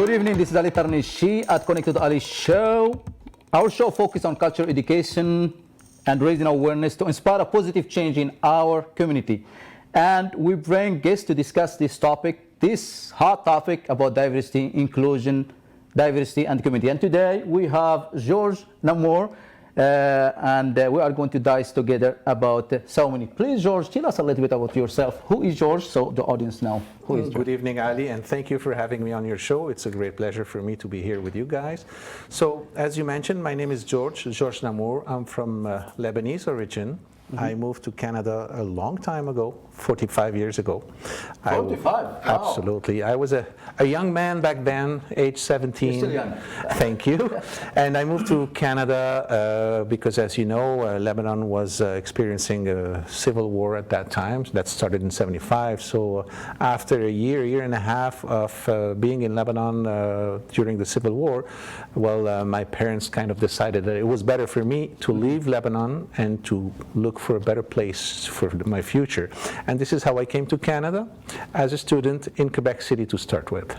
Good evening, this is Ali Ep.08 at Connected Ali Show. Our show focuses on culture education and raising awareness to inspire a positive change in our community. And we bring guests to discuss this topic, this hot topic about diversity, inclusion, diversity and community. And today we have George Namour, and we are going to dive together about so many. Please, George, tell us a little bit about yourself. Who is George, so the audience know who is George? Good evening, Ali, and thank you for having me on your show. It's a great pleasure for me to be here with you guys. So, as you mentioned, my name is George Namour. I'm from Lebanese origin. I moved to Canada a long time ago, 45 years ago. 45? Wow. Absolutely. I was a young man back then, age 17. You're still young. Thank you. And I moved to Canada because, as you know, Lebanon was experiencing a civil war at that time. That started in 75. So after a year and a half of being in Lebanon during the civil war, well, my parents kind of decided that it was better for me to leave Lebanon and to look for a better place for my future. And this is how I came to Canada as a student in Quebec City to start with.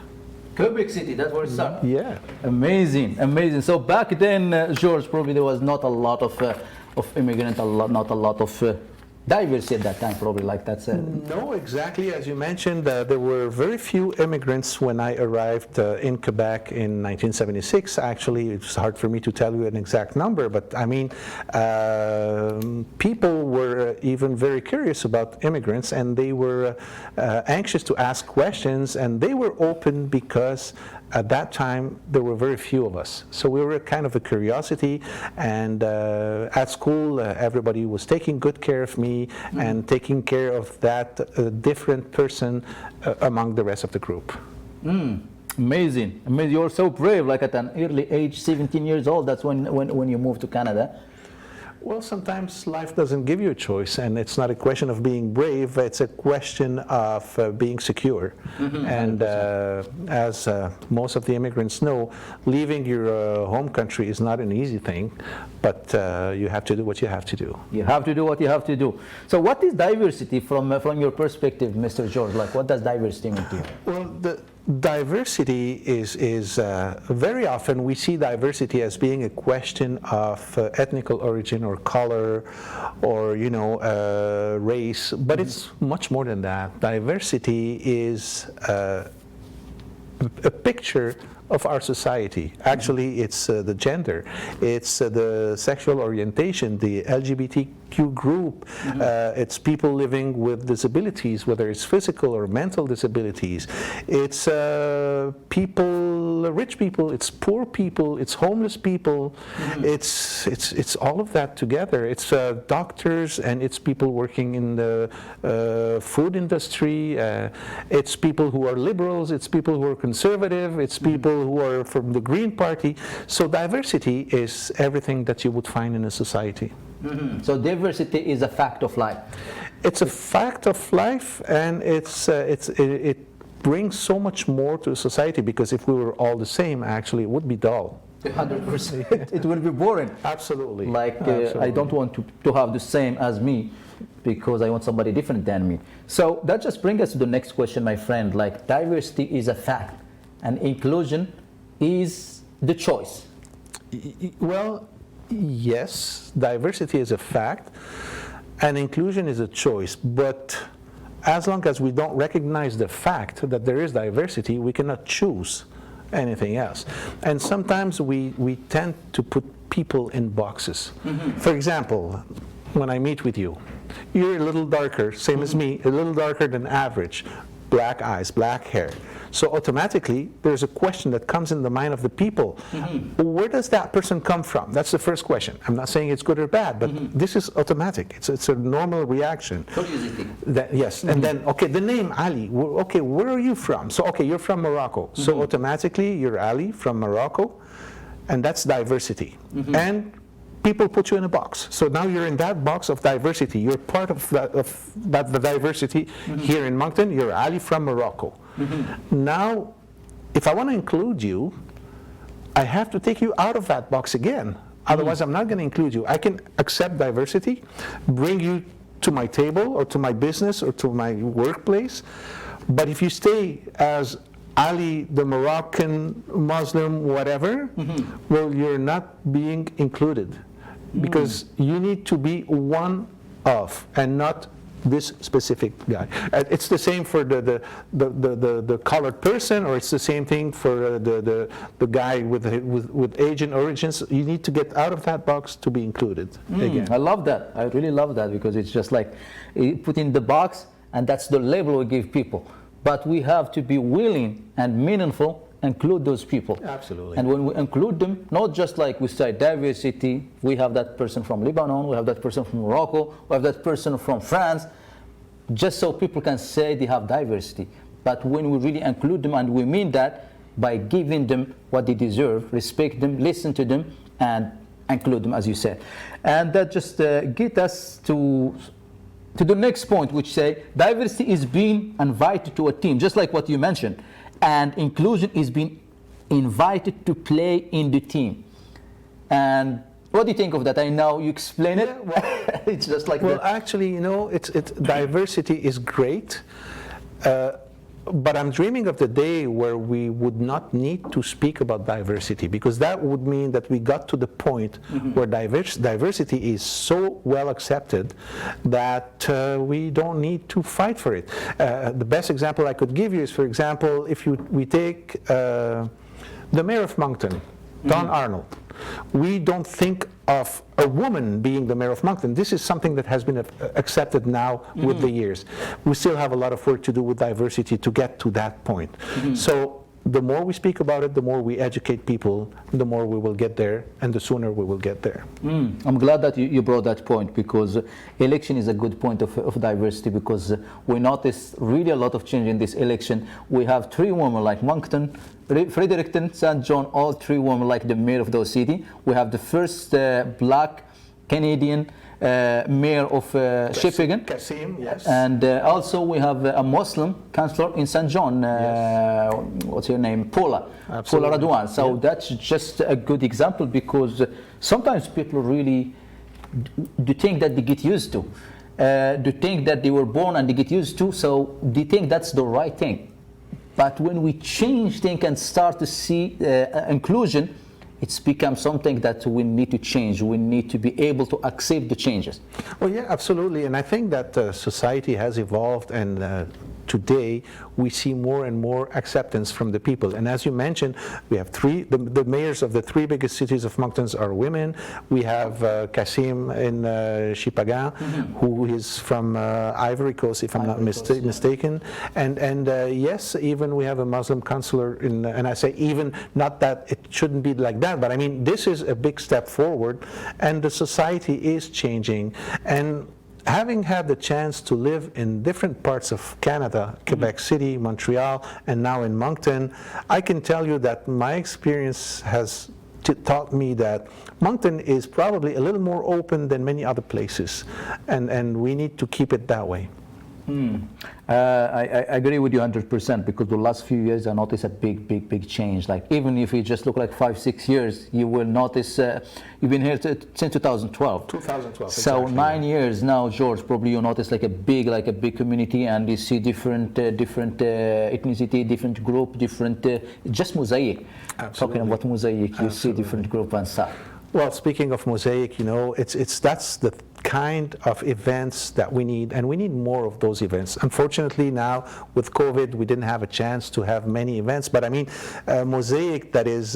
Quebec City, that's where it started? Yeah. Amazing, amazing. So back then, George, probably there was not a lot of immigrants, not a lot of diversity at that time, probably, like that said. No, exactly. As you mentioned, there were very few immigrants when I arrived in Quebec in 1976. Actually, it's hard for me to tell you an exact number, but I mean, people were even very curious about immigrants, and they were anxious to ask questions, and they were open because at that time there were very few of us. So we were kind of a curiosity, and at school everybody was taking good care of me and taking care of that different person among the rest of the group. Amazing, amazing. You're so brave, like at an early age, 17 years old, that's when you moved to Canada. Well, sometimes life doesn't give you a choice, and it's not a question of being brave, it's a question of being secure. And as most of the immigrants know, leaving your home country is not an easy thing, but you have to do what you have to do. You have to do what you have to do. So what is diversity from your perspective, Mr. George? Like, what does diversity mean to you? Well, the diversity is very often we see diversity as being a question of ethnical origin or color or race, but it's much more than that. Diversity is a picture of our society. Actually, it's the gender, it's the sexual orientation, the LGBTQ group, it's people living with disabilities, whether it's physical or mental disabilities. It's people, rich people, it's poor people, it's homeless people, it's all of that together. It's doctors, and it's people working in the food industry, it's people who are liberals, it's people who are conservative, it's people who are from the Green Party. So diversity is everything that you would find in a society. So diversity is a fact of life. It's a fact of life, and it brings so much more to society, because if we were all the same, actually, it would be dull. 100%. It will be boring. Absolutely. Like, Absolutely. I don't want to have the same as me, because I want somebody different than me. So that just brings us to the next question, my friend. Like, diversity is a fact, and inclusion is the choice. Well, yes, diversity is a fact, and inclusion is a choice, but as long as we don't recognize the fact that there is diversity, we cannot choose anything else. And sometimes we tend to put people in boxes. For example, when I meet with you, you're a little darker, same as me, a little darker than average, black eyes, black hair. So automatically, there's a question that comes in the mind of the people. Where does that person come from? That's the first question. I'm not saying it's good or bad, but this is automatic. It's a normal reaction. Curiosity. Yes, and then, okay, the name Ali. Okay, where are you from? So, okay, you're from Morocco. So automatically, you're Ali from Morocco, and that's diversity. And people put you in a box. So now you're in that box of diversity. You're part of the diversity. Here in Moncton, you're Ali from Morocco. Now, if I want to include you, I have to take you out of that box again. Otherwise, I'm not going to include you. I can accept diversity, bring you to my table or to my business or to my workplace, but if you stay as Ali, the Moroccan Muslim, whatever, well, you're not being included because you need to be one of and not this specific guy. It's the same for the colored person, or it's the same thing for the guy with Asian origins. You need to get out of that box to be included again. I love that. I really love that, because it's just like put in the box, and that's the label we give people. But we have to be willing and meaningful, include those people. Absolutely. And when we include them, not just like we say diversity, we have that person from Lebanon, we have that person from Morocco, we have that person from France, just so people can say they have diversity. But when we really include them, and we mean that by giving them what they deserve, respect them, listen to them, and include them, as you said. And that just get us to the next point, which say diversity is being invited to a team, just like what you mentioned, and inclusion is being invited to play in the team. And what do you think of that? I know you explain it. It's just like well, that. actually, you know, it's diversity is great. But I'm dreaming of the day where we would not need to speak about diversity, because that would mean that we got to the point where diversity is so well accepted that we don't need to fight for it. The best example I could give you is, for example, if we take the mayor of Moncton, Don Arnold. We don't think of a woman being the mayor of Moncton. This is something that has been accepted now with the years. We still have a lot of work to do with diversity to get to that point. So the more we speak about it, the more we educate people, the more we will get there, and the sooner we will get there. I'm glad that you brought that point, because election is a good point of diversity, because we noticed really a lot of change in this election. We have 3 women like Moncton, Fredericton, St. John, all 3 women like the mayor of those city. We have the first black Canadian mayor of Shiphagen. Kasim, yes. And also we have a Muslim councillor in St. John, what's her name? Paula Radwan. So that's just a good example, because sometimes people really do think that they get used to. Do think that they were born and they get used to, so they think that's the right thing. But when we change things and start to see inclusion, it's become something that we need to change. We need to be able to accept the changes. Well, yeah, absolutely. And I think that society has evolved, and today we see more and more acceptance from the people. And as you mentioned, we have the mayors of the 3 biggest cities of Moncton are women. We have Kasim in Shiphagen, who is from Ivory Coast, if I'm not mistaken. And yes, even we have a Muslim councillor in, and I say even, not that it shouldn't be like that, but I mean, this is a big step forward, and the society is changing. And having had the chance to live in different parts of Canada, Quebec City, Montreal, and now in Moncton, I can tell you that my experience has taught me that Moncton is probably a little more open than many other places, and we need to keep it that way. I agree with you 100%, because the last few years I noticed a big change. Like, even if you just look like 5-6 years, you will notice you've been here since 2012. 2012. So exactly, 9 years now, George. Probably you notice like a big community, and you see different ethnicity, different group, different just mosaic. Absolutely. Talking about mosaic, you see different group and stuff. Well, speaking of mosaic, you know, that's the kind of events that we need, and we need more of those events. Unfortunately, now with COVID, we didn't have a chance to have many events, but I mean, Mosaic that is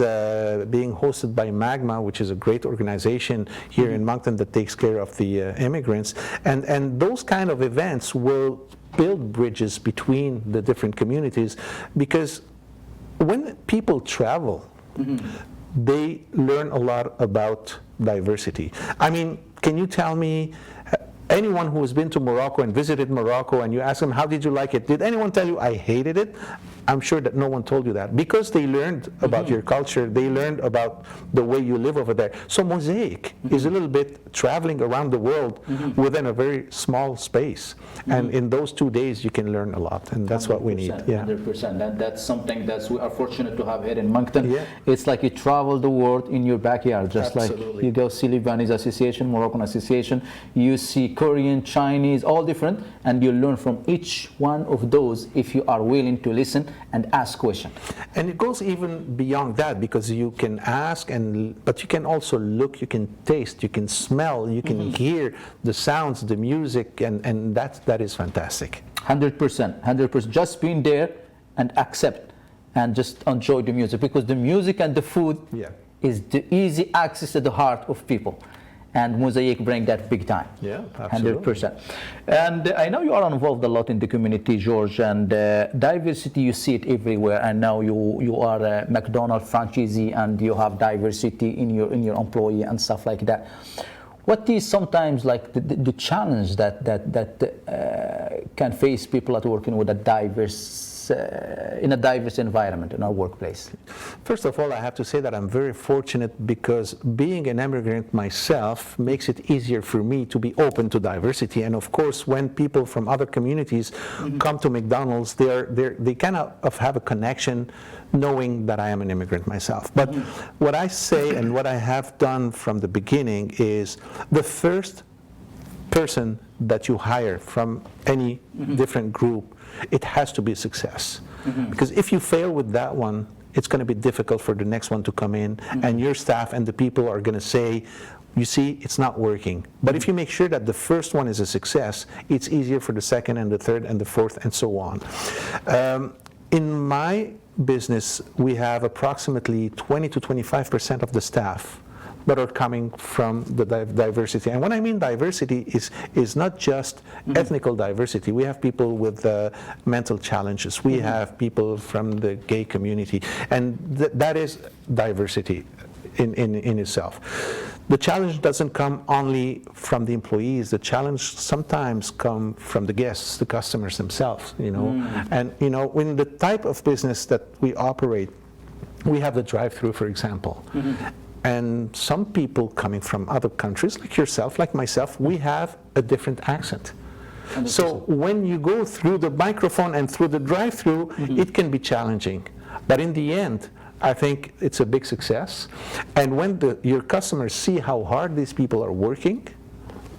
being hosted by Magma, which is a great organization here in Moncton that takes care of the immigrants, and those kind of events will build bridges between the different communities, because when people travel, they learn a lot about diversity. I mean, can you tell me, anyone who has been to Morocco and visited Morocco, and you ask them, how did you like it? Did anyone tell you, I hated it? I'm sure that no one told you that, because they learned about your culture, they learned about the way you live over there. So Mosaic is a little bit traveling around the world within a very small space. And in those 2 days, you can learn a lot, and that's what we need. Yeah. 100%. And that's something that we are fortunate to have here in Moncton. Yeah. It's like you travel the world in your backyard, just Absolutely. like you go see Lebanese Association, Moroccan Association, you see Korean, Chinese, all different, and you learn from each one of those if you are willing to listen and ask questions. And it goes even beyond that, because you can ask, but you can also look, you can taste, you can smell, you can hear the sounds, the music, and that is fantastic. 100%, 100%. Just being there and accept and just enjoy the music, because the music and the food is the easy access to the heart of people. And Mosaic bring that big time. Yeah, absolutely. 100%. And I know you are involved a lot in the community, George, and diversity, you see it everywhere. And now you are a McDonald's franchisee, and you have diversity in your employee and stuff like that. What is sometimes like the challenge that can face people that working with a diverse in a diverse environment in our workplace? First of all, I have to say that I'm very fortunate, because being an immigrant myself makes it easier for me to be open to diversity. And of course, when people from other communities come to McDonald's, they kind of have a connection, knowing that I am an immigrant myself. But what I say and what I have done from the beginning is, the first person that you hire from any different group, it has to be a success. Because if you fail with that one, it's going to be difficult for the next one to come in, and your staff and the people are going to say, you see, it's not working. But if you make sure that the first one is a success, it's easier for the second and the third and the fourth and so on. In my business, we have approximately 20 to 25% of the staff that are coming from the diversity. And when I mean diversity is not just ethnical diversity. We have people with mental challenges. We have people from the gay community. And that is diversity in itself. The challenge doesn't come only from the employees. The challenge sometimes comes from the guests, the customers themselves, you know. And, you know, in the type of business that we operate, we have the drive-through, for example. And some people coming from other countries, like yourself, like myself, we have a different accent. 100%. So when you go through the microphone and through the drive-through, it can be challenging. But in the end, I think it's a big success. And when your customers see how hard these people are working,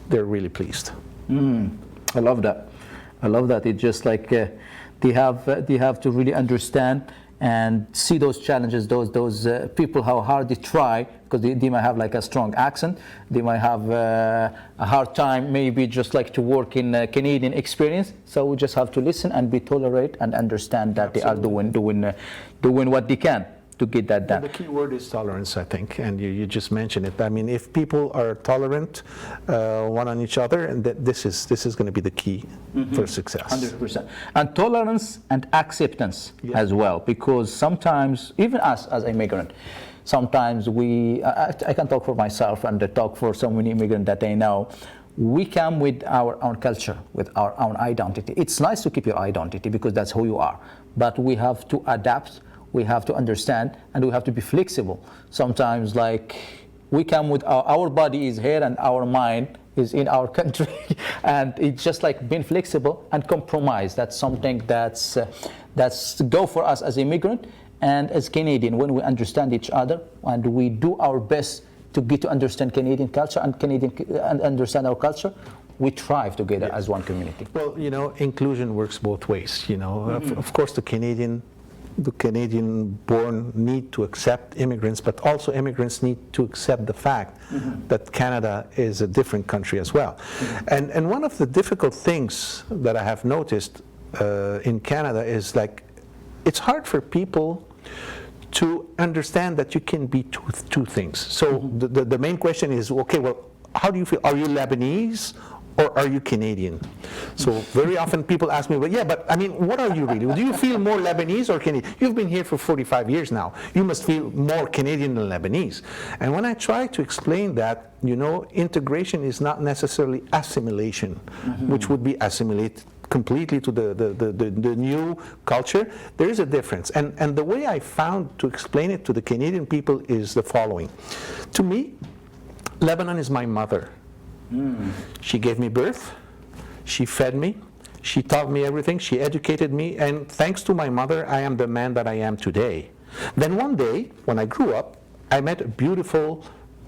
they're really pleased. I love that. I love that. It's just like they have to really understand and see those challenges, those people, how hard they try, because they might have like a strong accent, they might have a hard time maybe just like to work in Canadian experience. So we just have to listen and be tolerant and understand that Absolutely. They are doing what they can to get that done. The key word is tolerance, I think, and you just mentioned it. I mean, if people are tolerant one on each other, and this is going to be the key for success. 100%. And tolerance and acceptance as well, because sometimes, even us as immigrant, sometimes I can talk for myself and talk for so many immigrants that I know, we come with our own culture, with our own identity. It's nice to keep your identity because that's who you are, but we have to adapt. We have to understand, and we have to be flexible. Sometimes, like, we come with our body is here and our mind is in our country, and it's just like being flexible and compromise. That's something that's go for us as immigrant and as Canadian, when we understand each other and we do our best to get to understand Canadian culture and understand our culture, we thrive together as one community. Well, you know, inclusion works both ways. You know, of course, the Canadian born need to accept immigrants, but also immigrants need to accept the fact that Canada is a different country as well. And one of the difficult things that I have noticed in Canada is, like, it's hard for people to understand that you can be two things. So the main question is, okay, well, how do you feel? Are you Lebanese? Or are you Canadian? So very often people ask me, well, yeah, but I mean, what are you really? Do you feel more Lebanese or Canadian? You've been here for 45 years now. You must feel more Canadian than Lebanese. And when I try to explain that, you know, integration is not necessarily assimilation, which would be assimilate completely to the new culture. There is a difference. And the way I found to explain it to the Canadian people is the following. To me, Lebanon is my mother. She gave me birth, she fed me, she taught me everything, she educated me, and thanks to my mother, I am the man that I am today. Then one day, when I grew up, I met a beautiful,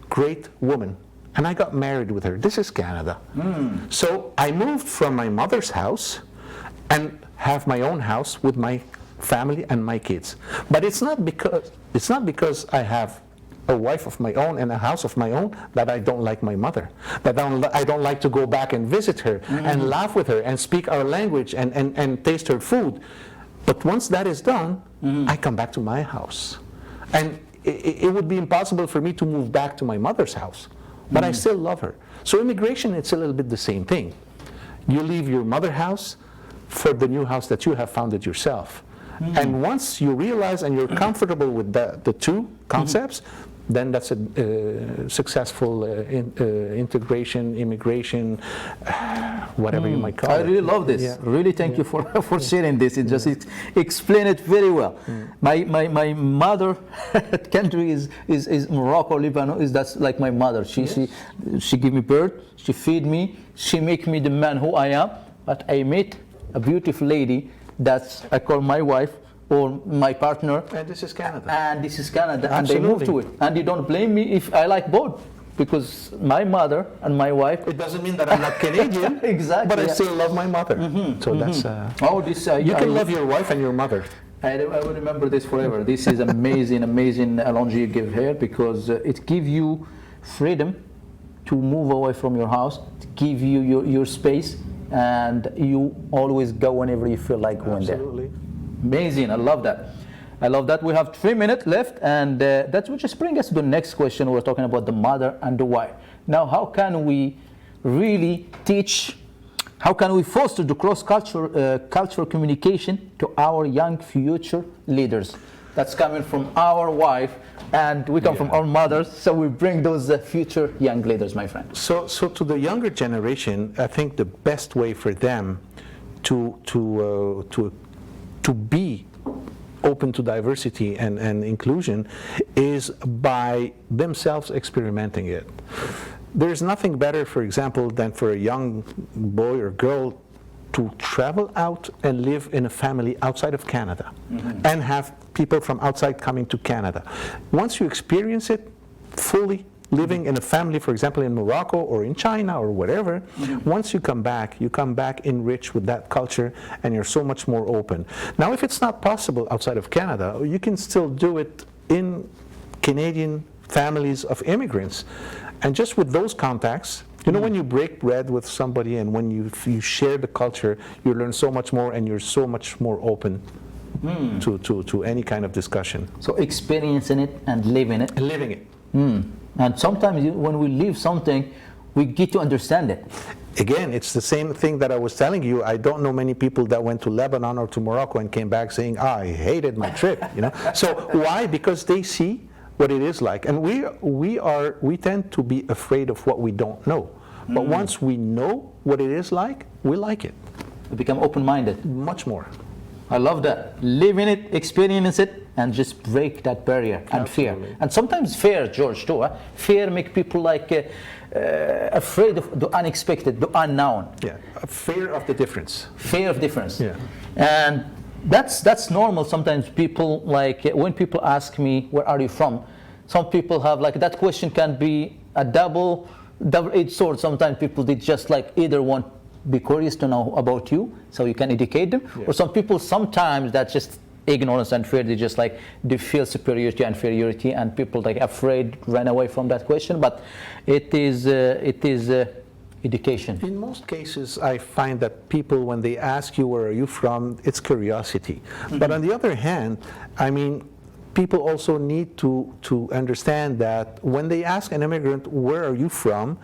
great woman, and I got married with her. This is Canada. So I moved from my mother's house and have my own house with my family and my kids. But it's not because I have a wife of my own and a house of my own that I don't like my mother, that I don't like to go back and visit her and laugh with her and speak our language and taste her food. But once that is done, I come back to my house. And it would be impossible for me to move back to my mother's house, but I still love her. So immigration, it's a little bit the same thing. You leave your mother's house for the new house that you have founded yourself. And once you realize and you're comfortable with the two concepts, then that's a successful integration, immigration, whatever you might call it. I really love this. Yeah. Really, thank you for sharing this. It just explain it very well. My mother country is Morocco, Lebanon. That's like my mother. She give me birth. She feed me. She make me the man who I am. But I met a beautiful lady that I call my wife or my partner. And this is Canada. And this is Canada. Absolutely. And they moved to it. And you don't blame me if I like both. Because my mother and my wife. It doesn't mean that I'm not Canadian. Exactly. But I still love my mother. So that's. You can love your wife and your mother. I will remember this forever. This is amazing, amazing analogy you give here, because it gives you freedom to move away from your house, to give you your space, and you always go whenever you feel like going there. Absolutely. Amazing. I love that. I love that. We have 3 minutes left, and that will just bring us to the next question. We're talking about the mother and the wife. Now, how can we really teach, how can we foster the cultural communication to our young future leaders? That's coming from our wife, and we come from our mothers, so we bring those future young leaders, my friend. So to the younger generation, I think the best way for them to be open to diversity and inclusion is by themselves experimenting it. There's nothing better, for example, than for a young boy or girl to travel out and live in a family outside of Canada and have people from outside coming to Canada. Once you experience it fully, living in a family, for example, in Morocco or in China or whatever, once you come back enriched with that culture, and you're so much more open. Now, if it's not possible outside of Canada, you can still do it in Canadian families of immigrants. And just with those contacts, you know, when you break bread with somebody and when you share the culture, you learn so much more and you're so much more open to any kind of discussion. So experiencing it and living it. And living it. And sometimes when we live something, we get to understand it. Again, it's the same thing that I was telling you. I don't know many people that went to Lebanon or to Morocco and came back saying, I hated my trip. You know. So why? Because they see what it is like. And we tend to be afraid of what we don't know. But once we know what it is like, we like it. We become open-minded. Much more. I love that. Live in it, experience it, and just break that barrier and fear. And sometimes fear, George, too. Fear makes people like afraid of the unexpected, the unknown. Yeah, a fear of the difference. Fear of difference. Yeah. And that's normal. Sometimes people, like when people ask me, where are you from? Some people have like, that question can be a double-edged sword. Sometimes people, they just like either want be curious to know about you, so you can educate them. Or some people, sometimes that's just ignorance and fear. They just like, they feel superiority and inferiority, and people like afraid run away from that question. But it is education. In most cases, I find that people, when they ask you where are you from, it's curiosity. But on the other hand, I mean, people also need to understand that when they ask an immigrant, where are you from,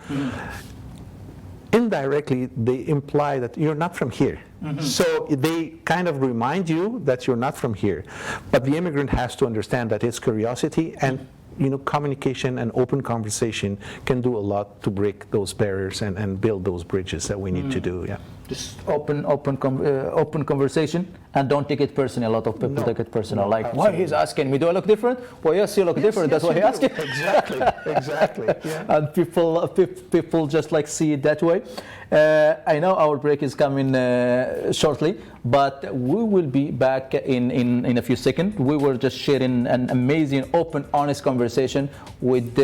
indirectly they imply that you're not from here. So they kind of remind you that you're not from here. But the immigrant has to understand that it's curiosity, and you know, communication and open conversation can do a lot to break those barriers and build those bridges that we need to do. Yeah. Just open conversation, and don't take it personal. A lot of people take it personal. Like, why he's asking me, do I look different? Well, yes, you look different. That's why he asked you. Exactly. Yeah. And people just like see it that way. I know our break is coming shortly, but we will be back in a few seconds. We were just sharing an amazing, open, honest conversation with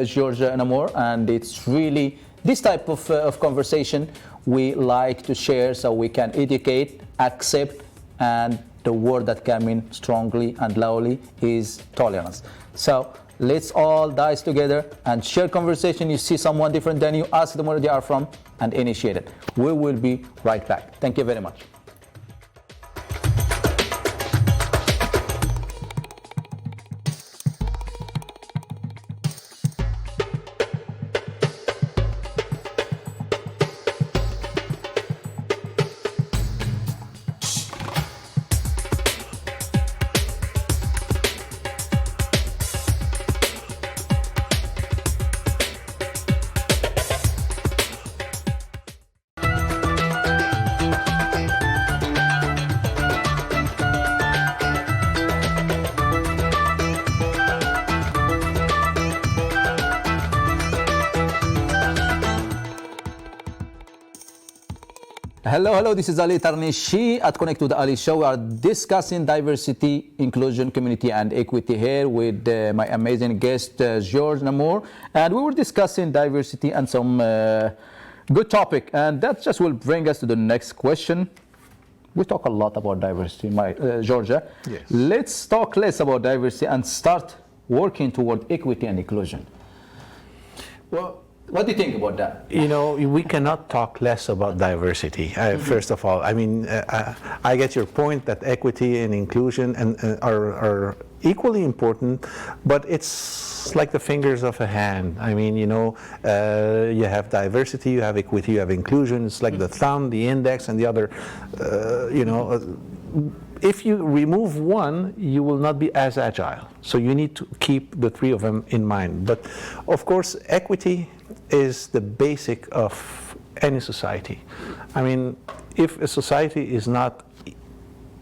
Georgia and Amor, and it's really this type of conversation we like to share, so we can educate, accept, and the word that came in strongly and loudly is tolerance. So let's all dice together and share conversation. You see someone different than you, ask them where they are from and initiate it. We will be right back. Thank you very much. Hello, this is Ali Tarnishi at Connect with Ali Show. We are discussing diversity, inclusion, community, and equity here with my amazing guest, George Namour. And we were discussing diversity and some good topic. And that just will bring us to the next question. We talk a lot about diversity, Georgia. Yes. Let's talk less about diversity and start working toward equity and inclusion. Well, what do you think about that? you know, we cannot talk less about diversity. First of all, I mean, I get your point that equity and inclusion are equally important, but it's like the fingers of a hand. I mean, you know, you have diversity, you have equity, you have inclusion. It's like the thumb, the index, and the other, you know. If you remove one, you will not be as agile. So you need to keep the three of them in mind. But of course, equity is the basic of any society. I mean, if a society is not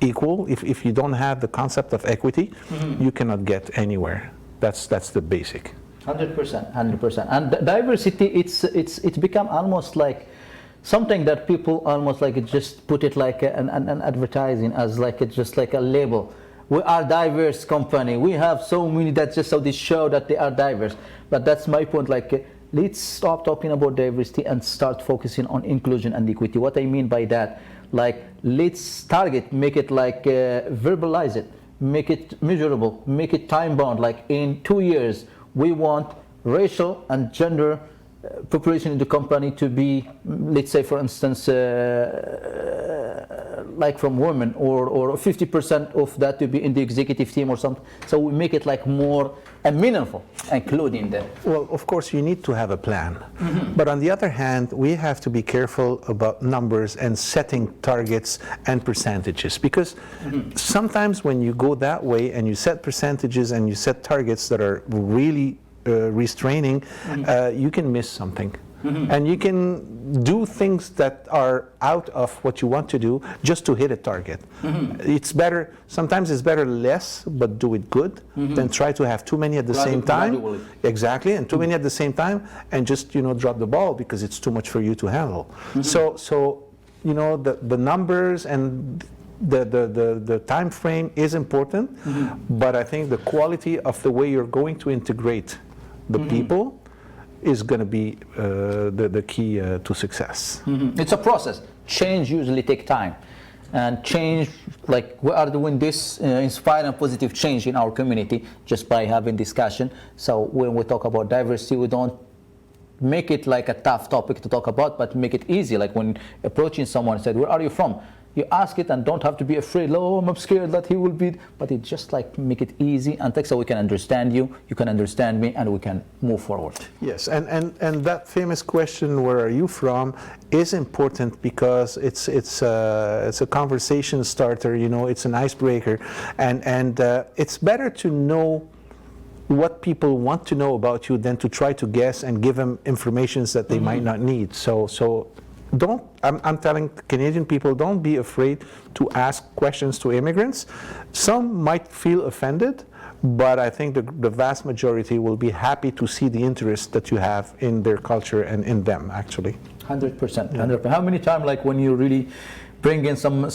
equal, if you don't have the concept of equity, you cannot get anywhere. That's the basic. 100%. And diversity, it's become almost like something that people almost like just put it like an advertising as like it's just like a label. We are diverse company. We have so many that just so they show that they are diverse. But that's my point. Like, let's stop talking about diversity and start focusing on inclusion and equity. What I mean by that, like, let's target, make it like verbalize it, make it measurable, make it time bound. Like in 2 years, we want racial and gender population in the company to be, let's say for instance, like from women, or 50% of that to be in the executive team or something. So we make it like more meaningful, including them. Well, of course, you need to have a plan. But on the other hand, we have to be careful about numbers and setting targets and percentages, because sometimes when you go that way and you set percentages and you set targets that are really restraining, you can miss something. And you can do things that are out of what you want to do just to hit a target. It's better, sometimes it's better less, but do it good, than try to have too many at the same time. Exactly, and too many at the same time, and just, you know, drop the ball because it's too much for you to handle. So you know, the numbers and the time frame is important, but I think the quality of the way you're going to integrate the people is going to be the key to success. It's a process. Change usually takes time. And change, like we are doing this inspire and positive change in our community just by having discussion. So when we talk about diversity, we don't make it like a tough topic to talk about, but make it easy. Like when approaching someone, said, where are you from? You ask it and don't have to be afraid, oh, I'm scared that he will be, but it just like make it easy and so we can understand you, you can understand me, and we can move forward. Yes, and that famous question, where are you from, is important because it's a conversation starter, you know, it's an icebreaker, and it's better to know what people want to know about you than to try to guess and give them information that they might not need. So don't, I'm telling Canadian people, don't be afraid to ask questions to immigrants. Some might feel offended, but I think the vast majority will be happy to see the interest that you have in their culture and in them, actually. 100%. 100%. How many times, like when you really bring in some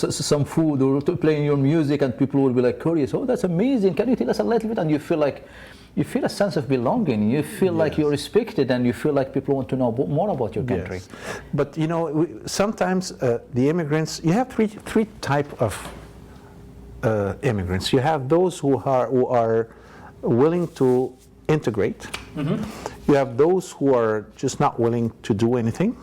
food or to playing your music, and people will be like curious, oh, that's amazing, can you tell us a little bit? And you feel like, you feel a sense of belonging, you feel like you're respected, and you feel like people want to know more about your country. Yes. But you know, sometimes the immigrants, you have three type of immigrants. You have those who are willing to integrate. You have those who are just not willing to do anything,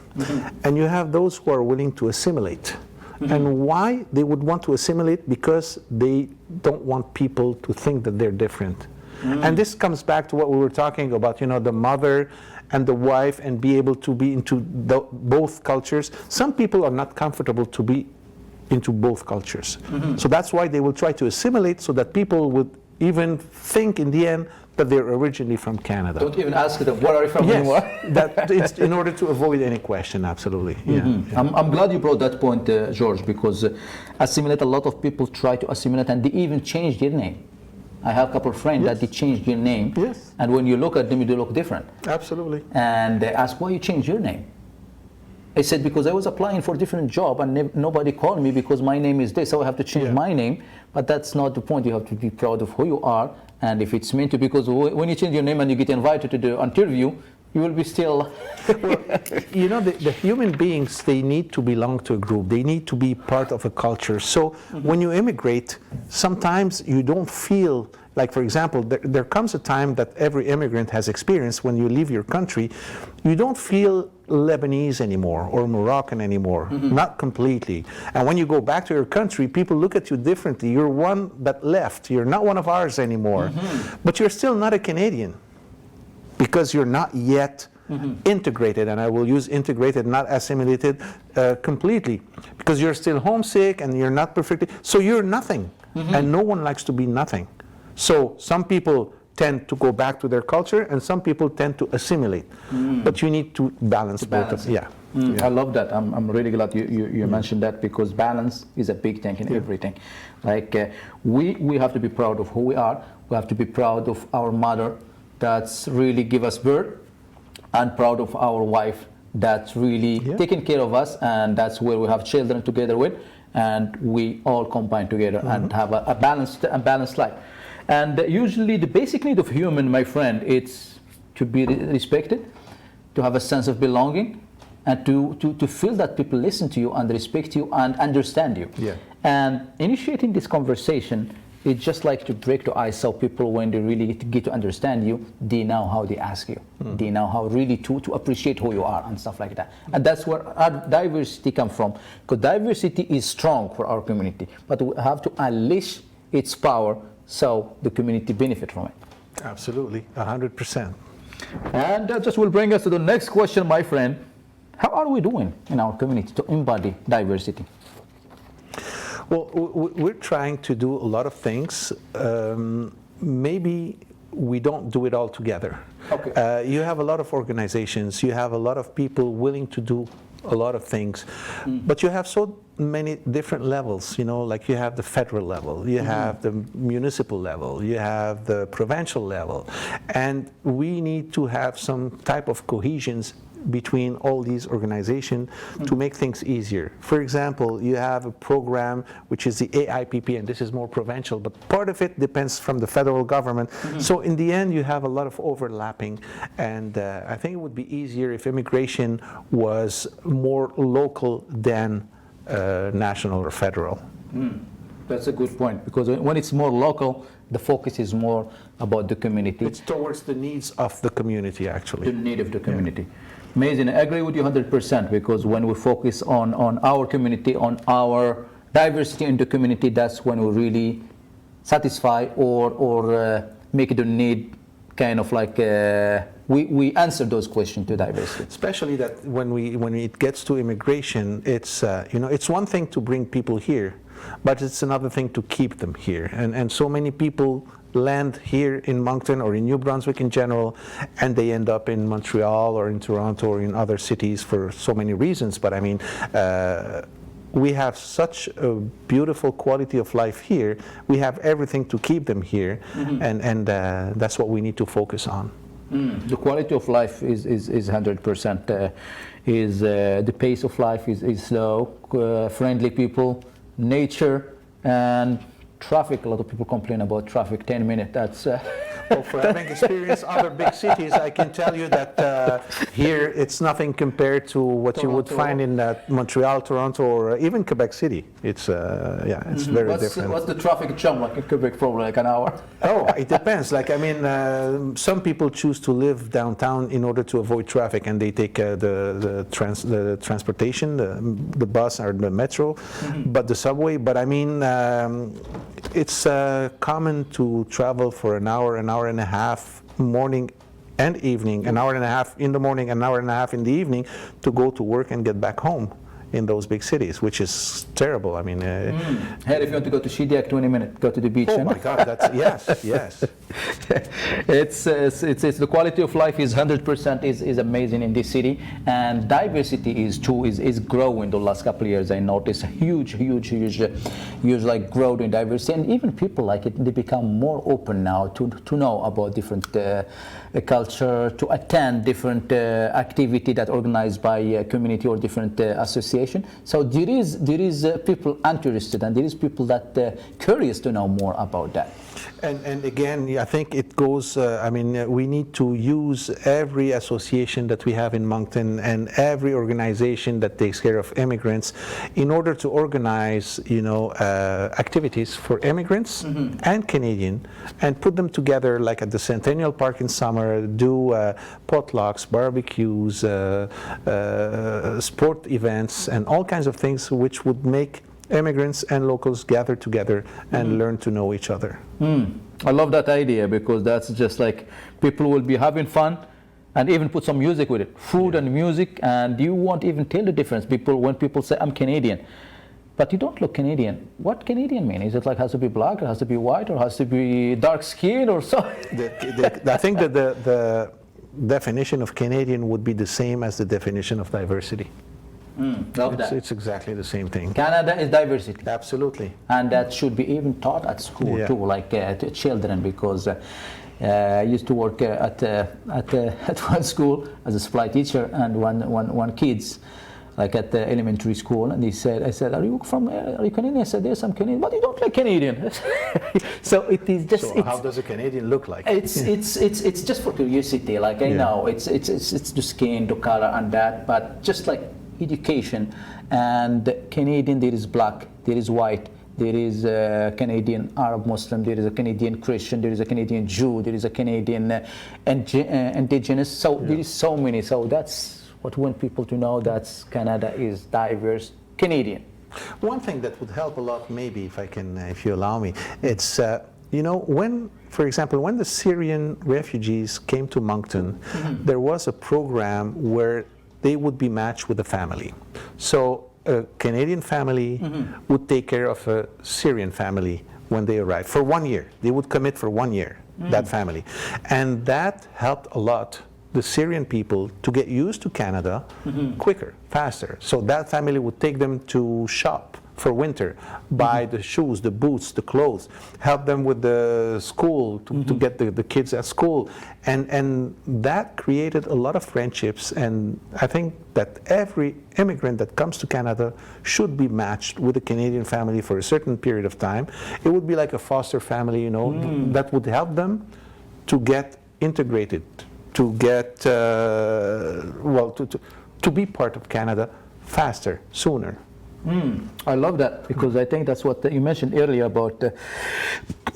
and you have those who are willing to assimilate. And why they would want to assimilate? Because they don't want people to think that they're different. And this comes back to what we were talking about, the mother and the wife, and be able to be into both cultures. Some people are not comfortable to be into both cultures. So that's why they will try to assimilate, so that people would even think in the end that they're originally from Canada. Don't even ask them, where are you from anymore? That it's in order to avoid any question, absolutely. I'm glad you brought that point, George, because assimilate, a lot of people try to assimilate, and they even change their name. I have a couple of friends that they changed their name, and when you look at them, they look different. Absolutely. And they ask, why you changed your name? I said, because I was applying for a different job, and nobody called me because my name is this, so I have to change my name. But that's not the point. You have to be proud of who you are, and if it's meant to, because when you change your name and you get invited to the interview, you will be still. Well, the human beings, they need to belong to a group. They need to be part of a culture. So when you immigrate, sometimes you don't feel like, for example, there comes a time that every immigrant has experienced. When you leave your country, you don't feel Lebanese anymore or Moroccan anymore, not completely. And when you go back to your country, people look at you differently. You're one that left. You're not one of ours anymore. But you're still not a Canadian, because you're not yet integrated, and I will use integrated, not assimilated completely, because you're still homesick and you're not perfectly, so you're nothing, and no one likes to be nothing. So some people tend to go back to their culture, and some people tend to assimilate, but you need to balance both of them. I love that. I'm really glad you mentioned that, because balance is a big thing in everything. Like we have to be proud of who we are. We have to be proud of our mother that's really give us birth, and proud of our wife that's really taking care of us, and that's where we have children together with, and we all combine together and have a balanced life. And usually the basic need of human, my friend, it's to be respected, to have a sense of belonging, and to feel that people listen to you and respect you and understand you. And initiating this conversation, it's just like to break the ice, so people, when they really get to understand you, they know how they ask you. They know how really to appreciate who you are and stuff like that. And that's where our diversity comes from, because diversity is strong for our community, but we have to unleash its power so the community benefit from it. Absolutely, 100%. And that just will bring us to the next question, my friend. How are we doing in our community to embody diversity? Well, we're trying to do a lot of things. Maybe we don't do it all together. You have a lot of organizations, you have a lot of people willing to do a lot of things, but you have so many different levels, like you have the federal level, you have the municipal level, you have the provincial level, and we need to have some type of cohesion between all these organizations to make things easier. For example, you have a program which is the AIPP, and this is more provincial, but part of it depends from the federal government. So in the end, you have a lot of overlapping, and I think it would be easier if immigration was more local than national or federal. That's a good point, because when it's more local, the focus is more about the community. It's towards the needs of the community, actually. The need of the community. Amazing. I agree with you 100%, because when we focus on our community, on our diversity in the community, that's when we really satisfy or make the need kind of like we answer those questions to diversity. Especially that when it gets to immigration, it's it's one thing to bring people here, but it's another thing to keep them here. And so many people land here in Moncton or in New Brunswick in general, and they end up in Montreal or in Toronto or in other cities for so many reasons. But I mean, we have such a beautiful quality of life here. We have everything to keep them here, and that's what we need to focus on. The quality of life is 100%. The pace of life is slow, friendly people, nature, and traffic. A lot of people complain about traffic. 10 minutes. That's Well, for having experienced other big cities, I can tell you that here it's nothing compared to what you would find in Montreal, Toronto, or even Quebec City. It's it's very different. What's the traffic jam like in Quebec? Probably like an hour. Oh, it depends. Like, I mean, some people choose to live downtown in order to avoid traffic, and they take the transportation, the bus or the metro, but the subway. But I mean, it's common to travel for an hour and a half, morning and evening, an hour and a half in the morning, an hour and a half in the evening, to go to work and get back home in those big cities, which is terrible. I mean, Hey, if you want to go to Shidiak, 20 minutes, go to the beach. oh my God, that's yes. It's the quality of life is 100% is amazing in this city, and diversity is growing the last couple of years. I noticed a huge like growth in diversity, and even people like it, they become more open now to know about different culture, to attend different activity that organized by a community or different association. So there is people interested, and there is people that curious to know more about that. And again, I think it goes, I mean, we need to use every association that we have in Moncton and every organization that takes care of immigrants in order to organize, activities for immigrants and Canadian, and put them together, like at the Centennial Park in summer, do potlucks, barbecues, sport events, and all kinds of things which would make immigrants and locals gather together and learn to know each other. I love that idea, because that's just like people will be having fun, and even put some music with it, food and music, and you won't even tell the difference. When people say I'm Canadian, but you don't look Canadian. What Canadian mean? Is it like has to be black, or has to be white, or has to be dark skin, or so? I think that the definition of Canadian would be the same as the definition of diversity. Love that. It's exactly the same thing. Canada is diversity. Absolutely. And that should be even taught at school too, like to children, because I used to work at one school as a supply teacher, and one kids, like at the elementary school, and I said, are you Canadian? I said, yes, I'm Canadian, but you don't look Canadian. So it is just. So how does a Canadian look like? It's just for curiosity. Like I know it's the skin, the color, and that, but just like education. And Canadian, there is black, there is white, there is a Canadian Arab Muslim, there is a Canadian Christian, there is a Canadian Jew, there is a Canadian indigenous. So there is so many. So that's what we want people to know, that Canada is diverse Canadian. One thing that would help a lot, maybe, if you allow me, it's when, for example, when the Syrian refugees came to Moncton, there was a program where they would be matched with a family. So a Canadian family would take care of a Syrian family when they arrived for 1 year. They would commit for 1 year, that family. And that helped a lot the Syrian people to get used to Canada quicker, faster. So that family would take them to shop for winter, buy the shoes, the boots, the clothes, help them with the school to get the kids at school. And that created a lot of friendships, and I think that every immigrant that comes to Canada should be matched with a Canadian family for a certain period of time. It would be like a foster family, that would help them to get integrated, to get, to be part of Canada faster, sooner. I love that, because I think that's what you mentioned earlier about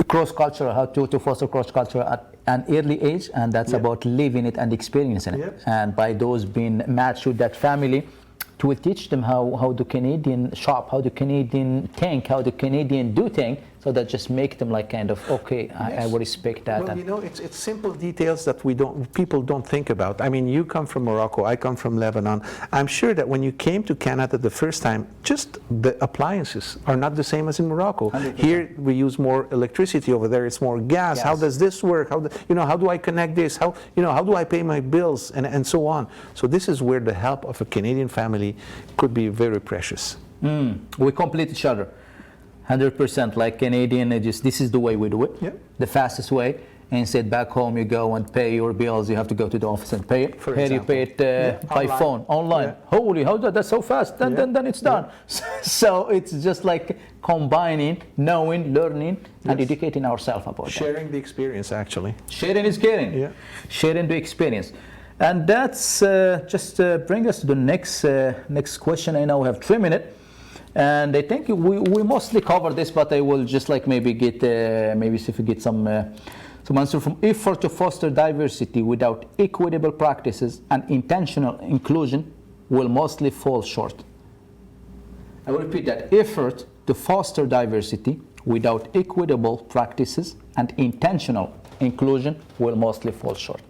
cross-cultural, how to foster cross-culture at an early age, and that's about living it and experiencing it. And by those being matched with that family, to will teach them how the Canadian shop, how the Canadian think, how the Canadian do things, so that just make them like kind of, okay, I will respect that. Well, it's simple details that people don't think about. I mean, you come from Morocco, I come from Lebanon. I'm sure that when you came to Canada the first time, just the appliances are not the same as in Morocco. 100%. Here we use more electricity, over there it's more gas. How does this work? How do I connect this? How do I pay my bills, and so on. So this is where the help of a Canadian family could be very precious. We complete each other. 100%, like Canadian, this is the way we do it, the fastest way, Instead, back home you go and pay your bills. You have to go to the office and pay it. For Here you example. pay it by Online. phone, online. Yeah. Holy, how that's so fast? Then it's done. So it's just like combining, knowing, learning, and Yes. educating ourselves about that. Sharing the experience, actually. Sharing is caring. Yeah. Sharing the experience. And that's just bring us to the next question. I know we have 3 minutes. And I think we mostly covered this, but I will just like maybe get maybe see if we get some answer from effort to foster diversity without equitable practices and intentional inclusion will mostly fall short. I will repeat that. Effort to foster diversity without equitable practices and intentional inclusion will mostly fall short.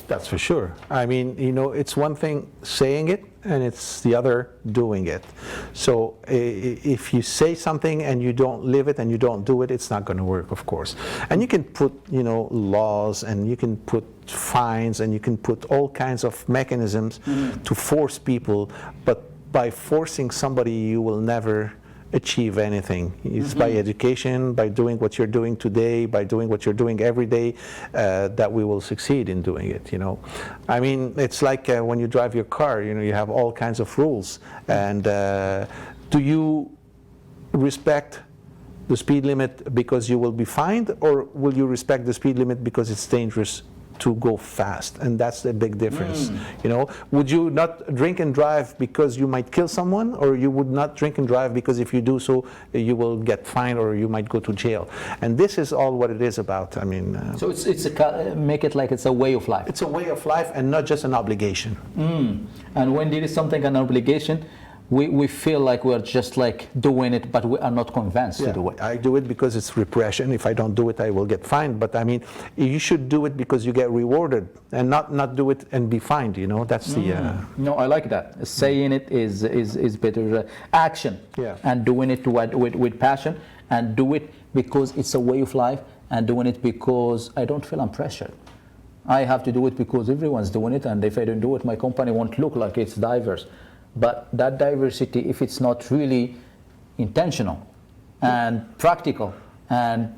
That's for sure. I mean, it's one thing saying it, and it's the other doing it. So if you say something and you don't live it and you don't do it, it's not going to work, of course. And you can put, laws, and you can put fines, and you can put all kinds of mechanisms to force people, but by forcing somebody, you will never achieve anything. It's by education, by doing what you're doing today, by doing what you're doing every day, that we will succeed in doing it. I mean, it's like when you drive your car. You have all kinds of rules, and do you respect the speed limit because you will be fined, or will you respect the speed limit because it's dangerous to go fast? And that's the big difference. Would you not drink and drive because you might kill someone, or you would not drink and drive because if you do so you will get fined or you might go to jail? And this is all what it is about. I mean, so it's make it like it's a way of life. it's a way of life and not just an obligation. And when there is something an obligation, we feel like we're just like doing it, but we are not convinced to do it. I do it because it's repression. If I don't do it, I will get fined. But I mean, you should do it because you get rewarded, and not do it and be fined. That's the. No, I like that. Saying it is better. Action. Yeah. And doing it with passion, and do it because it's a way of life, and doing it because I don't feel I'm pressured. I have to do it because everyone's doing it, and if I don't do it, my company won't look like it's diverse. But that diversity, if it's not really intentional and practical, and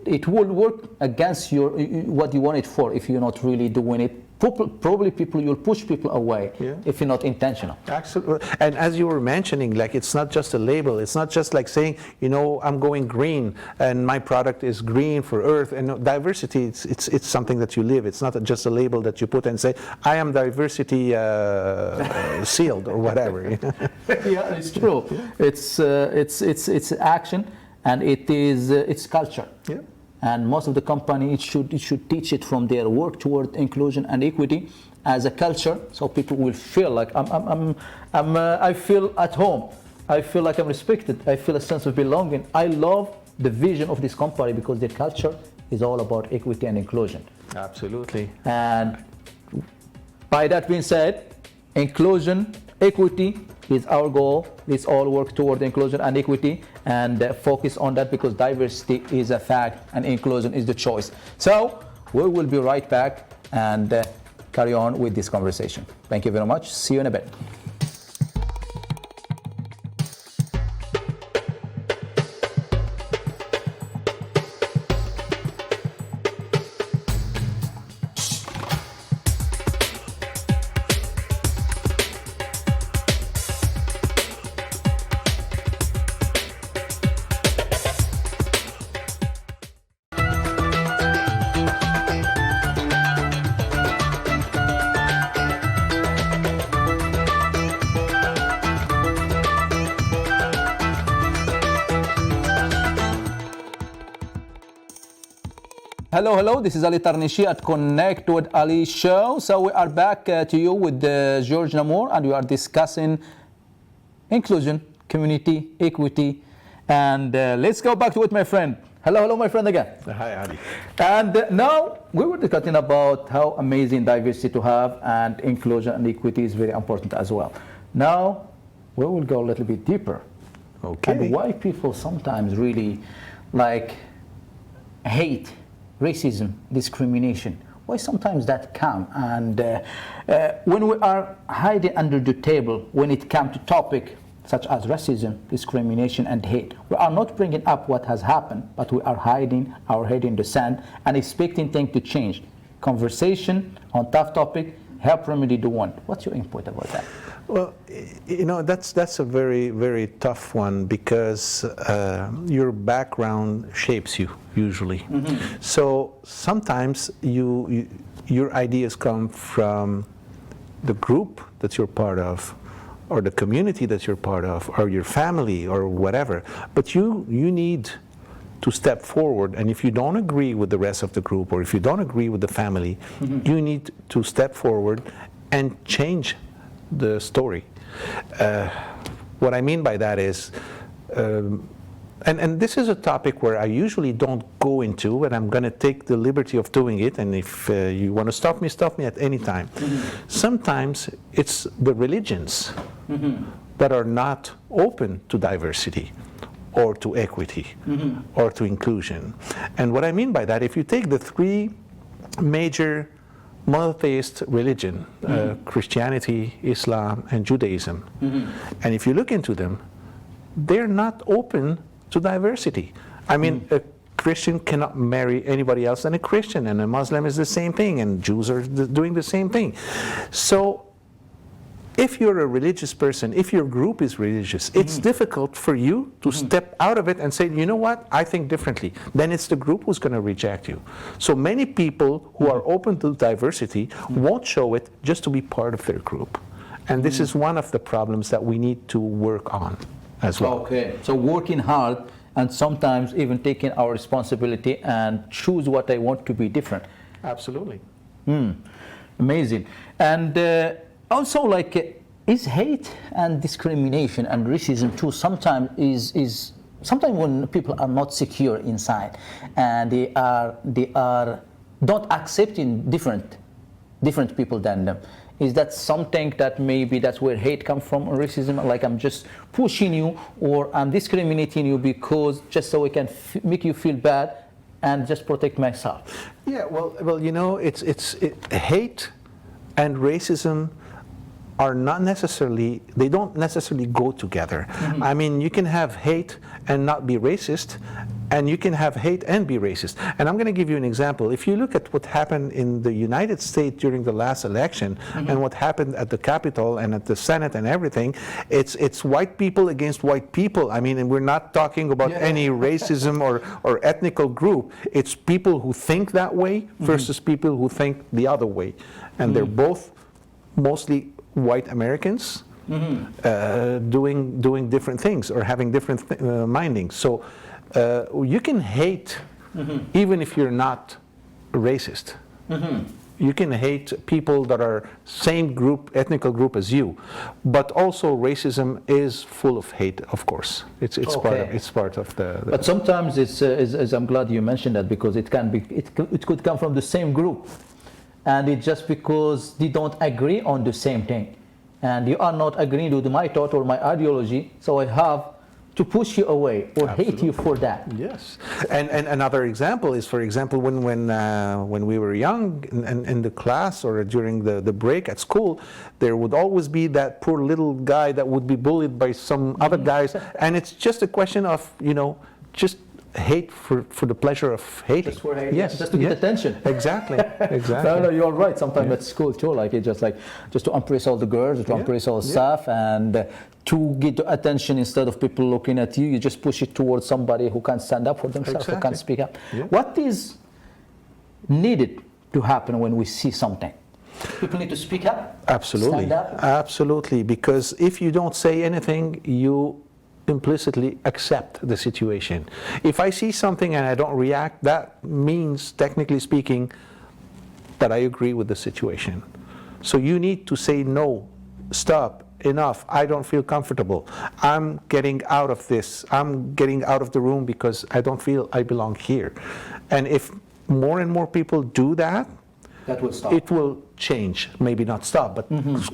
it will work against what you want it for if you're not really doing it. Probably you'll push people away if you're not intentional. Absolutely. And as you were mentioning, like, it's not just a label. It's not just like saying, I'm going green and my product is green for Earth. And diversity, it's something that you live. It's not just a label that you put and say, I am diversity sealed or whatever. Yeah, it's true. It's action, and it's culture. Yeah. And most of the company it should teach it from their work toward inclusion and equity as a culture, so people will feel like I feel at home. I feel like I'm respected. I feel a sense of belonging. I love the vision of this company because their culture is all about equity and inclusion. Absolutely. And by that being said, inclusion, equity is our goal. Let's all work toward inclusion and equity and focus on that, because diversity is a fact and inclusion is the choice. So we will be right back and carry on with this conversation. Thank you very much. See you in a bit. Hello, this is Ali Tarnishi at Connect with Ali show. So we are back to you with George Namour, and we are discussing inclusion, community, equity, and let's go back to it, my friend. Hello, my friend again. Hi, Ali. And now we were discussing about how amazing diversity to have, and inclusion and equity is very important as well. Now we will go a little bit deeper. Okay. And why people sometimes really hate racism, discrimination. Why sometimes that come, and when we are hiding under the table when it comes to topic such as racism, discrimination, and hate. We are not bringing up what has happened, but we are hiding our head in the sand and expecting things to change. Conversation on tough topic help remedy the one. What's your input about that? Well, that's a very, very tough one because your background shapes you usually. So sometimes your ideas come from the group that you're part of, or the community that you're part of, or your family, or whatever. But you need to step forward, and if you don't agree with the rest of the group, or if you don't agree with the family, you need to step forward and change the story. What I mean by that is, and this is a topic where I usually don't go into, and I'm going to take the liberty of doing it, and if you want to stop me at any time. Sometimes it's the religions that are not open to diversity or to equity or to inclusion. And what I mean by that, if you take the three major monotheist religion, Christianity, Islam, and Judaism, and if you look into them, they're not open to diversity. I mean, a Christian cannot marry anybody else than a Christian, and a Muslim is the same thing, and Jews are doing the same thing. So if you're a religious person, if your group is religious, it's difficult for you to step out of it and say, you know what, I think differently. Then it's the group who's going to reject you. So many people who are open to diversity won't show it just to be part of their group. And this is one of the problems that we need to work on as well. Okay, so working hard and sometimes even taking our responsibility and choose what I want to be different. Absolutely. Amazing. And also, like, is hate and discrimination and racism too sometimes is sometimes when people are not secure inside and they are not accepting different people than them. Is that something that maybe that's where hate comes from, or racism? Like, I'm just pushing you, or I'm discriminating you because just so I can make you feel bad and just protect myself. Yeah, well, you know, hate and racism are not necessarily, they don't necessarily go together. I mean, you can have hate and not be racist, and you can have hate and be racist. And I'm going to give you an example. If you look at what happened in the United States during the last election, and what happened at the Capitol and at the Senate and everything, it's white people against white people. I mean, and we're not talking about any racism or ethnical group. It's people who think that way versus people who think the other way. And they're both mostly white Americans doing different things or having different mindings. So you can hate even if you're not racist. You can hate people that are same group, ethnical group as you, but also racism is full of hate. Of course, it's part of the. But sometimes it's I'm glad you mentioned that, because it could come from the same group, and it's just because they don't agree on the same thing, and you are not agreeing with my thought or my ideology, so I have to push you away or hate you for that. Yes, and another example is, for example, when we were young in the class or during the break at school, there would always be that poor little guy that would be bullied by some other guys, and it's just a question of, you know, just hate for the pleasure of hating. Just for hating. Yes, just to get attention. Exactly. No, you're right. Sometimes at school too, like it's just to impress all the girls, to impress all the staff, and to get the attention instead of people looking at you, you just push it towards somebody who can stand up for themselves, who can speak up. What is needed to happen when we see something? People need to speak up. Absolutely. Stand up. Absolutely, because if you don't say anything, you implicitly accept the situation. If I see something and I don't react, that means, technically speaking, that I agree with the situation. So you need to say no, stop, enough, I don't feel comfortable, I'm getting out of this, I'm getting out of the room because I don't feel I belong here. And if more and more people do that, that will stop. It will change, maybe not stop, but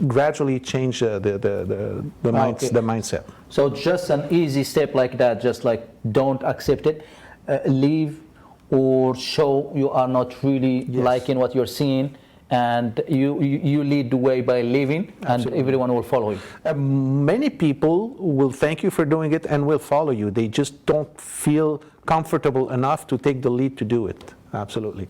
gradually change the mindset. So just an easy step like that, just like don't accept it, leave, or show you are not really liking what you're seeing, and you lead the way by living, and everyone will follow you. Many people will thank you for doing it and will follow you. They just don't feel comfortable enough to take the lead to do it. Absolutely.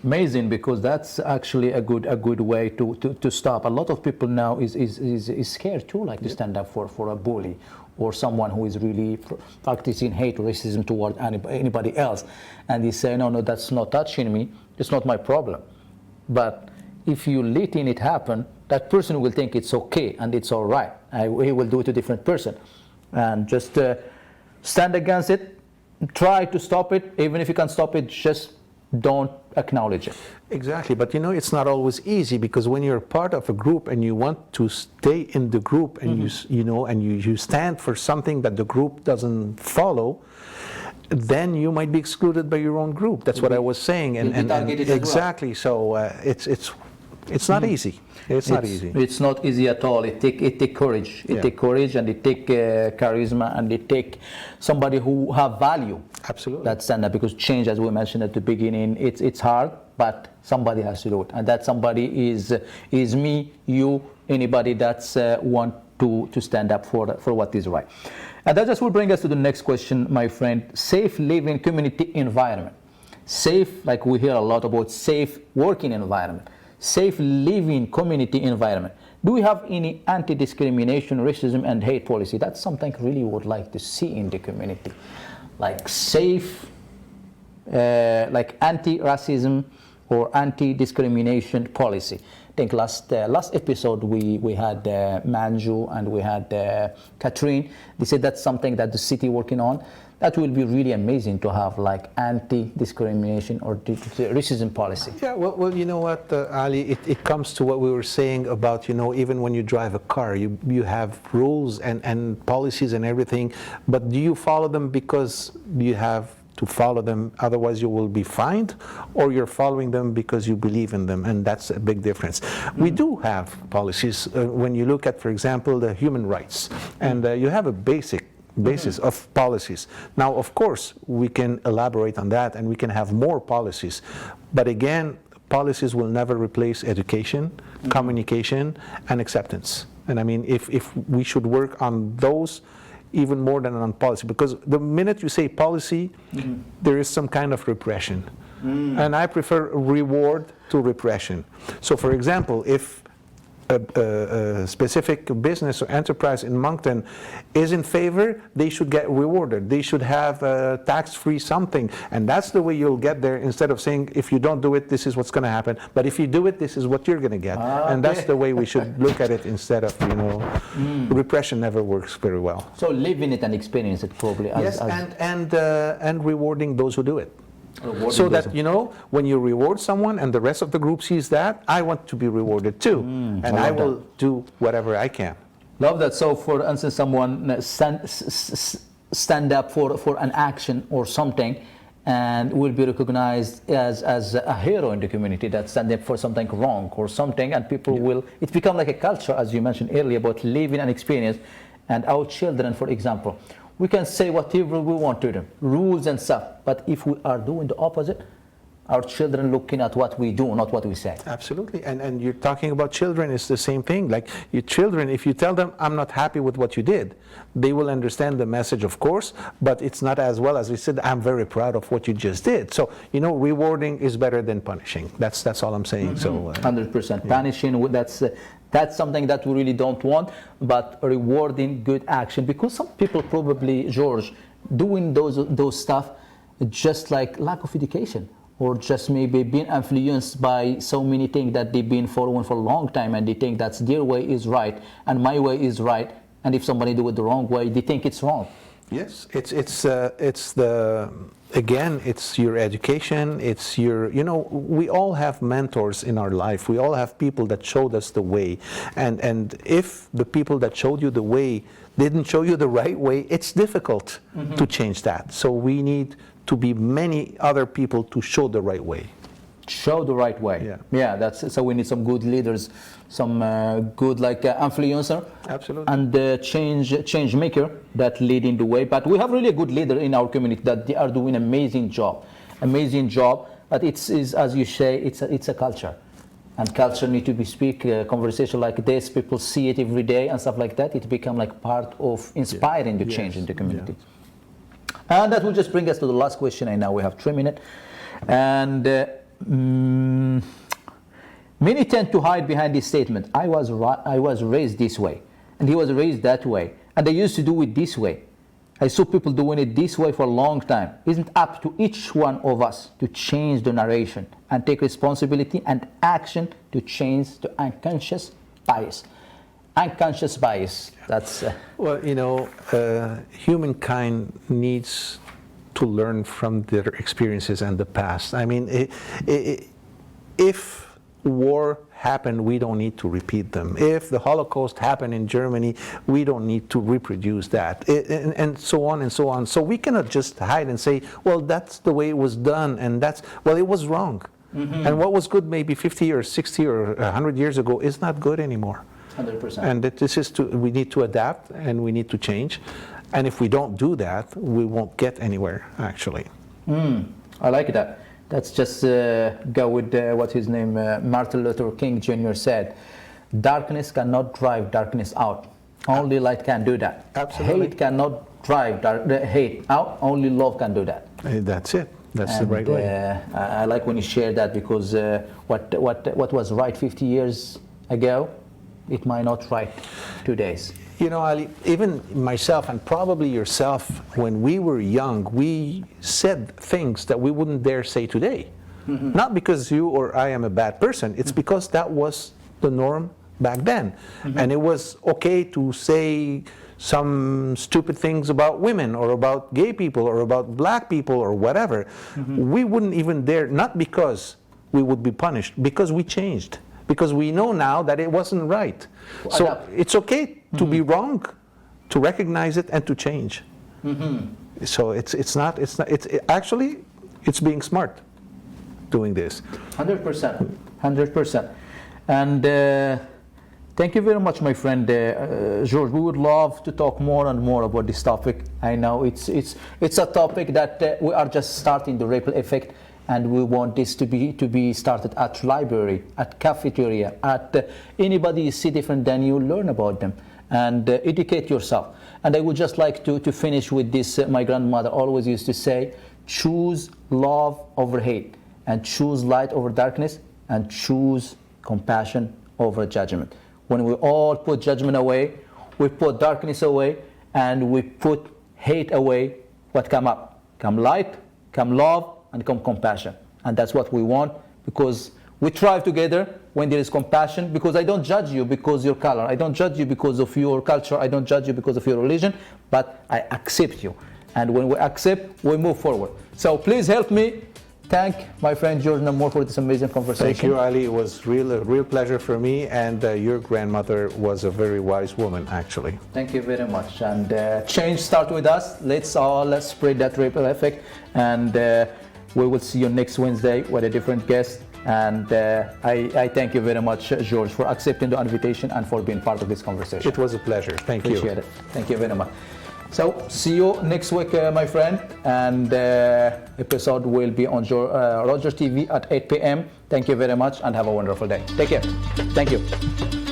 Amazing, because that's actually a good way to stop. A lot of people now is scared too, like to stand up for a bully or someone who is really practicing hate or racism toward anybody else, and they say, no, that's not touching me, it's not my problem. But if you letting it happen, that person will think it's okay and it's all right. He will do it to a different person, and just stand against it, try to stop it. Even if you can't stop it, just don't acknowledge it. Exactly, but it's not always easy, because when you're part of a group and you want to stay in the group and you stand for something that the group doesn't follow, then you might be excluded by your own group. That's what I was saying, and exactly. So it's not easy. It's not easy. It's not easy at all. It take courage. It take courage, and it take charisma, and it take somebody who have value. Absolutely. That stand up, because change, as we mentioned at the beginning, it's hard, but somebody has to do it, and that somebody is me, you, anybody that's want to stand up for what is right. And that just will bring us to the next question, my friend. Safe living community environment. Safe, like we hear a lot about safe working environment. Safe living community environment. Do we have any anti-discrimination, racism, and hate policy? That's something really would like to see in the community. Like safe, like anti-racism or anti-discrimination policy. I think last episode we had Manju and we had Catherine. They said that's something that the city working on. That will be really amazing to have, like anti-discrimination or racism policy. Yeah, well, you know what, Ali, it comes to what we were saying about, even when you drive a car, you have rules and policies and everything, but do you follow them because you have to follow them, otherwise you will be fined, or you're following them because you believe in them? And that's a big difference. We do have policies when you look at, for example, the human rights, and you have a basis of policies. Now, of course, we can elaborate on that and we can have more policies, but again, policies will never replace education, communication, and acceptance. And I mean, if we should work on those even more than on policy, because the minute you say policy, there is some kind of repression. And I prefer reward to repression. So for example, if a specific business or enterprise in Moncton is in favor, they should get rewarded. They should have tax-free something, and that's the way you'll get there, instead of saying, if you don't do it, this is what's going to happen, but if you do it, this is what you're going to get. And that's the way we should look at it, instead of, repression never works very well. So living it and experience it probably. And rewarding those who do it. So that, when you reward someone and the rest of the group sees that, I want to be rewarded too. And I will do whatever I can. Love that. So for instance, someone stand up for an action or something, and will be recognized as a hero in the community that stand up for something wrong or something, and people will, it become like a culture, as you mentioned earlier, about living and experience. And our children, for example, we can say whatever we want to them, rules and stuff, but if we are doing the opposite, our children looking at what we do, not what we say. Absolutely, and you're talking about children, it's the same thing. Like your children, if you tell them, I'm not happy with what you did, they will understand the message, of course, but it's not as well as we said, I'm very proud of what you just did. So, rewarding is better than punishing. That's all I'm saying. So 100%. Punishing, that's something that we really don't want, but rewarding good action, because some people probably, George, doing those stuff just like lack of education, or just maybe being influenced by so many things that they've been following for a long time, and they think that's their way is right and my way is right, and if somebody do it the wrong way, they think it's wrong. Yes, it's your education, it's your, we all have mentors in our life. We all have people that showed us the way. And if the people that showed you the way didn't show you the right way, it's difficult to change that. So we need to be many other people to show the right way. Show the right way. Yeah, so we need some good leaders, some good influencer. Absolutely. And change maker that leading the way. But we have really a good leader in our community that they are doing amazing job. But it's as you say, it's a culture. and culture need to be speak conversation like this. People see it every day and stuff like that. It become like part of inspiring the change in the community. And that will just bring us to the last question. And now we have 3 minutes. And many tend to hide behind this statement. I was raised this way, and he was raised that way, and they used to do it this way. I saw people doing it this way for a long time. Isn't up to each one of us to change the narration and take responsibility and action to change the unconscious bias? Unconscious bias, that's... Well, you know, humankind needs to learn from their experiences and the past. I mean, if war happened, we don't need to repeat them. If the Holocaust happened in Germany, we don't need to reproduce that, and so on and so on. So we cannot just hide and say, well, that's the way it was done, and that's, well, it was wrong. And what was good maybe 50 or 60 or 100 years ago is not good anymore. 100%. And that this is we need to adapt and we need to change. And if we don't do that, we won't get anywhere, actually. I like that. Let's just go with what his name, Martin Luther King Jr. said. Darkness cannot drive darkness out. Only light can do that. Absolutely. Hate cannot drive hate out. Only love can do that. That's it. That's the right way. I like when you share that, because what was right 50 years ago, it might not right 2 days. You know, Ali, even myself and probably yourself, when we were young, we said things that we wouldn't dare say today. Not because you or I am a bad person, it's because that was the norm back then. And it was okay to say some stupid things about women or about gay people or about black people or whatever. We wouldn't even dare, not because we would be punished, because we changed. Because we know now that it wasn't right. So it's okay to be wrong, to recognize it and to change. So it's actually being smart doing this. 100%, 100%. And thank you very much, my friend George. We would love to talk more and more about this topic. I know it's a topic that we are just starting the ripple effect. And we want this to be started at library, at cafeteria, at anybody you see different than you, learn about them and educate yourself. And I would just like to finish with this. My grandmother always used to say, choose love over hate, and choose light over darkness, and choose compassion over judgment. When we all put judgment away, we put darkness away, and we put hate away, what come up? Come light, come love, and come compassion. And that's what we want, because we thrive together when there is compassion, because I don't judge you because of your color, I don't judge you because of your culture, I don't judge you because of your religion, but I accept you. And when we accept, we move forward. So please help me thank my friend George Namor for this amazing conversation. Thank you, Ali. It was a real pleasure for me, and your grandmother was a very wise woman, actually. Thank you very much. And change starts with us. Let's spread that ripple effect, and we will see you next Wednesday with a different guest. And I thank you very much, George, for accepting the invitation and for being part of this conversation. It was a pleasure. Thank you. Appreciate it. Thank you very much. So see you next week, my friend. And episode will be on Roger TV at 8 p.m. Thank you very much and have a wonderful day. Take care. Thank you.